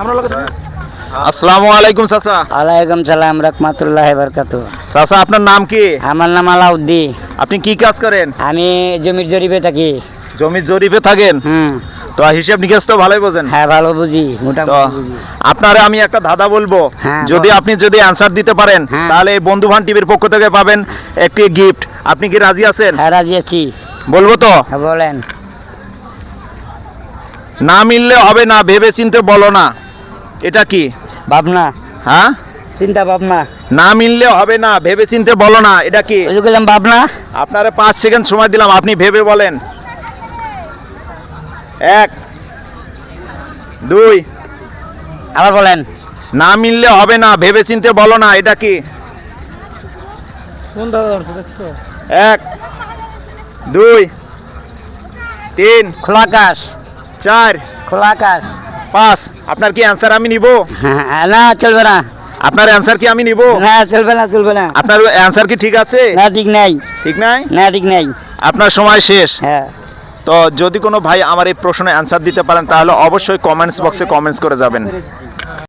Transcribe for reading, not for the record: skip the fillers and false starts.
আসসালামু আলাইকুম চাচা। ওয়ালাইকুম সালাম রাহমাতুল্লাহি ওয়া বারাকাতুহু। চাচা আপনার নাম কি? আমার নাম আলাউদ্দিন। আপনি কি কাজ করেন? আমি জমির জরিপে থাকি। জমির জরিপে থাকেন? তো হিসাব নিকাশ তো ভালোই বোঝেন? হ্যাঁ ভালো বুঝি, তো মোটামুটি বুঝি। আপনারে আমি একটা ধাঁধা বলবো, হ্যাঁ, আপনি যদি অ্যানসার দিতে পারেন হ্যাঁ। তাহলে এই বন্ধুবান টিভির পক্ষ থেকে পাবেন একটি গিফট। আপনি কি রাজি আছেন? হ্যাঁ রাজি আছি। বলবো তো? হ্যাঁ বলেন। না মিললে হবে না, ভেবে চিনতে বলো না। এটা কি? ভাবনা। হ্যাঁ, চিন্তা ভাবনা। না মিললে হবে না, ভেবে চিনতে বলো না। এটা কি? ওই যে বললাম ভাবনা। আপনারা 5 সেকেন্ড সময় দিলাম, আপনি ভেবে বলেন। 1 2 আবার বলেন। না মিললে হবে না, ভেবে চিনতে বলো না। এটা কি? কোন দাদা ধরছে দেখছো? 1 2 3 খোলা আকাশ। 4 খোলা আকাশ। 5। আপনার কি অ্যানসার আমি নিব? হ্যাঁ, না চলবে না। আপনার অ্যানসার কি আমি নিব? না চলবে না, চলবে না। আপনার অ্যানসার কি ঠিক আছে? না ঠিক নাই। ঠিক নাই? না ঠিক নাই। আপনার সময় শেষ। হ্যাঁ। তো যদি কোনো ভাই আমার এই প্রশ্নের অ্যানসার দিতে পারেন তাহলে অবশ্যই কমেন্টস বক্সে কমেন্টস করে যাবেন।